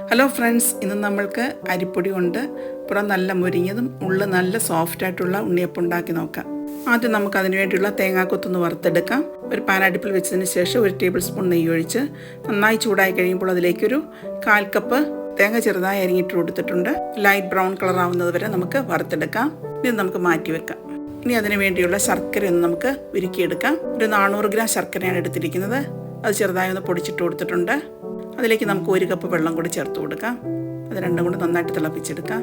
Hello friends, ഇന്ന് നമ്മൾക്ക് അരിപ്പൊടി കൊണ്ട് പുറം നല്ല മുരിഞ്ഞതും ഉള്ളിൽ നല്ല സോഫ്റ്റായിട്ടുള്ള ഉണ്ണിയപ്പം ഉണ്ടാക്കി നോക്കാം. ആദ്യം നമുക്ക് അതിന് വേണ്ടിയുള്ള തേങ്ങാക്കൊത്തൊന്ന് വറുത്തെടുക്കാം. ഒരു പാൻ അടുപ്പിൽ വെച്ചതിന് ശേഷം 1 ടേബിൾ സ്പൂൺ നെയ്യ് ഒഴിച്ച് നന്നായി ചൂടായി കഴിയുമ്പോൾ അതിലേക്കൊരു 1/4 കപ്പ് തേങ്ങ ചെറുതായി അരിഞ്ഞിട്ട് കൊടുത്തിട്ടുണ്ട്. ലൈറ്റ് ബ്രൗൺ കളർ ആവുന്നത് വരെ നമുക്ക് വറുത്തെടുക്കാം. ഇത് നമുക്ക് മാറ്റി വെക്കാം. ഇനി അതിന് വേണ്ടിയുള്ള ശർക്കര ഒന്ന് നമുക്ക് ഉരുക്കിയെടുക്കാം. ഒരു 400 ഗ്രാം ശർക്കരയാണ് എടുത്തിരിക്കുന്നത്. അത് ചെറുതായി ഒന്ന് പൊടിച്ചിട്ട് കൊടുത്തിട്ടുണ്ട്. അതിലേക്ക് നമുക്ക് 1 കപ്പ് വെള്ളം കൂടി ചേർത്ത് കൊടുക്കാം. അത് രണ്ടും കൂടി നന്നായിട്ട് തിളപ്പിച്ചെടുക്കാം.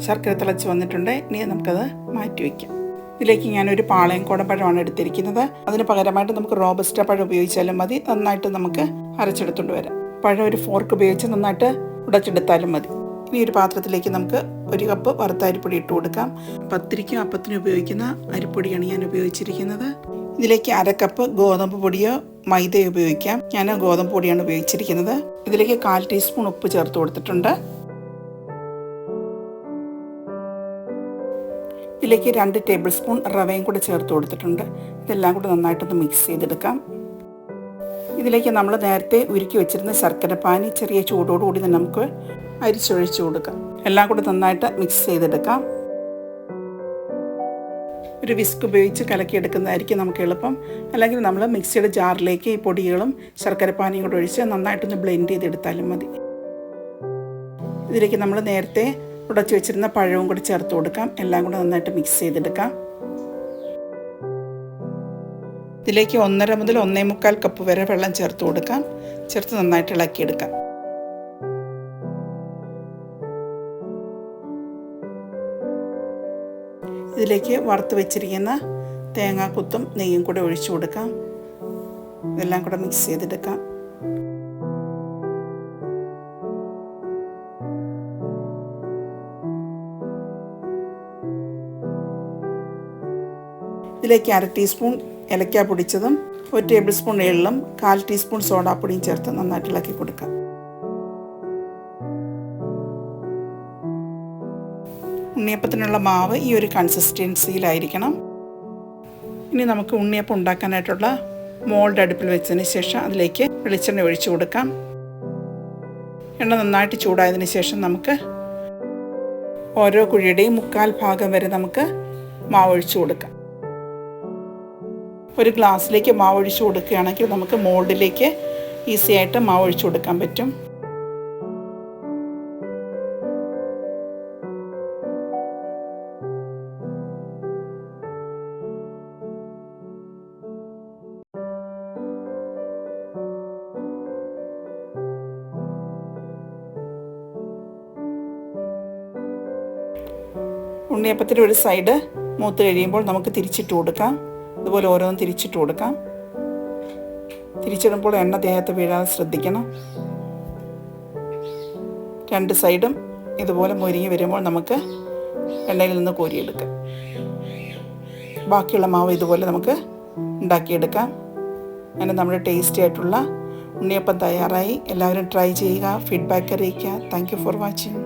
ശർക്കര തിളച്ച് വന്നിട്ടുണ്ട്. ഇനി നമുക്കത് മാറ്റി വയ്ക്കാം. ഇതിലേക്ക് ഞാനൊരു പാളയംകോടൻ പഴമാണ് എടുത്തിരിക്കുന്നത്. അതിന് പകരമായിട്ട് നമുക്ക് റോബസ്റ്റ പഴം ഉപയോഗിച്ചാലും മതി. നന്നായിട്ട് നമുക്ക് അരച്ചെടുത്തുകൊണ്ട് വരാം. പഴം ഒരു ഫോർക്ക് ഉപയോഗിച്ച് നന്നായിട്ട് ഉടച്ചെടുത്താലും മതി. ഇനി ഒരു പാത്രത്തിലേക്ക് നമുക്ക് 1 കപ്പ് വറുത്ത അരിപ്പൊടി ഇട്ട് കൊടുക്കാം. പത്തിരിക്കും അപ്പത്തിനും ഉപയോഗിക്കുന്ന അരിപ്പൊടിയാണ് ഞാൻ ഉപയോഗിച്ചിരിക്കുന്നത്. ഇതിലേക്ക് 1/2 കപ്പ് ഗോതമ്പ് പൊടിയോ മൈദയോ ഉപയോഗിക്കാം. ഞാൻ ഗോതമ്പ് പൊടിയാണ് ഉപയോഗിച്ചിരിക്കുന്നത്. ഇതിലേക്ക് 1/4 ടീസ്പൂൺ ഉപ്പ് ചേർത്ത് കൊടുത്തിട്ടുണ്ട്. ഇതിലേക്ക് 2 ടേബിൾ സ്പൂൺ റവയും കൂടെ ചേർത്ത് കൊടുത്തിട്ടുണ്ട്. ഇതെല്ലാം കൂടെ നന്നായിട്ടൊന്ന് മിക്സ് ചെയ്തെടുക്കാം. ഇതിലേക്ക് നമ്മൾ നേരത്തെ ഉരുക്കി വെച്ചിരുന്ന ശർക്കരപ്പാനി ചെറിയ ചൂടോടുകൂടി തന്നെ നമുക്ക് അരിച്ചൊഴിച്ച് കൊടുക്കാം. എല്ലാം കൂടെ നന്നായിട്ട് മിക്സ് ചെയ്തെടുക്കാം. ഒരു വിസ്ക് ഉപയോഗിച്ച് കലക്കിയെടുക്കുന്നതായിരിക്കും നമുക്ക് എളുപ്പം. അല്ലെങ്കിൽ നമ്മൾ മിക്സിയുടെ ജാറിലേക്ക് ഈ പൊടികളും ശർക്കരപ്പാനിയും കൂടെ ഒഴിച്ച് നന്നായിട്ടൊന്ന് ബ്ലെൻഡ് ചെയ്തെടുത്താലും മതി. ഇതിലേക്ക് നമ്മൾ നേരത്തെ ഉടച്ചു വെച്ചിരുന്ന പഴവും കൂടി ചേർത്ത് കൊടുക്കാം. എല്ലാം കൂടെ നന്നായിട്ട് മിക്സ് ചെയ്തെടുക്കാം. ഇതിലേക്ക് 1.5 മുതൽ 1.25 കപ്പ് വരെ വെള്ളം ചേർത്ത് കൊടുക്കാം. ചേർത്ത് നന്നായിട്ട് ഇളക്കിയെടുക്കാം. ഇതിലേക്ക് വറുത്ത് വെച്ചിരിക്കുന്ന തേങ്ങാക്കൊത്തും നെയ്യും കൂടെ ഒഴിച്ചു കൊടുക്കാം. ഇതെല്ലാം കൂടെ മിക്സ് ചെയ്തെടുക്കാം. ഇതിലേക്ക് 1/2 ടീസ്പൂൺ ഏലക്ക പൊടിച്ചതും 1 ടേബിൾ സ്പൂൺ എള്ളും 1/4 ടീസ്പൂൺ സോഡാപ്പൊടിയും ചേർത്ത് നന്നായിട്ട് ഇളക്കി കൊടുക്കാം. ഉണ്ണിയപ്പത്തിനുള്ള മാവ് ഈ ഒരു കൺസിസ്റ്റൻസിയിലായിരിക്കണം. ഇനി നമുക്ക് ഉണ്ണിയപ്പം ഉണ്ടാക്കാനായിട്ടുള്ള മോൾഡ് അടുപ്പിൽ വെച്ചതിന് ശേഷം അതിലേക്ക് വെളിച്ചെണ്ണ ഒഴിച്ചു കൊടുക്കാം. എണ്ണ നന്നായിട്ട് ചൂടായതിന് ശേഷം നമുക്ക് ഓരോ കുഴിയുടെയും 1/4 ഭാഗം വരെ നമുക്ക് മാവ് ഒഴിച്ചു കൊടുക്കാം. ഒരു ഗ്ലാസ്സിലേക്ക് മാവ് ഒഴിച്ചു കൊടുക്കുകയാണെങ്കിൽ നമുക്ക് മോൾഡിലേക്ക് ഈസി ആയിട്ട് മാവ് ഒഴിച്ചു കൊടുക്കാൻ പറ്റും. ഉണ്ണിയപ്പത്തിൻ്റെ ഒരു സൈഡ് മൂത്ത് കഴിയുമ്പോൾ നമുക്ക് തിരിച്ചിട്ട് കൊടുക്കാം. ഇതുപോലെ ഓരോന്നും തിരിച്ചിട്ട് കൊടുക്കാം. തിരിച്ചിടുമ്പോൾ എണ്ണ ദേഹത്ത് വീഴാതെ ശ്രദ്ധിക്കണം. 2 സൈഡും ഇതുപോലെ മൊരിഞ്ഞ് വരുമ്പോൾ നമുക്ക് എണ്ണയിൽ നിന്ന് കോരിയെടുക്കാം. ബാക്കിയുള്ള മാവ് ഇതുപോലെ നമുക്ക് ഉണ്ടാക്കിയെടുക്കാം. അങ്ങനെ നമ്മുടെ ടേസ്റ്റി ആയിട്ടുള്ള ഉണ്ണിയപ്പം തയ്യാറായി. എല്ലാവരും ട്രൈ ചെയ്യുക, ഫീഡ്ബാക്ക് അറിയിക്കുക. Thank you for watching.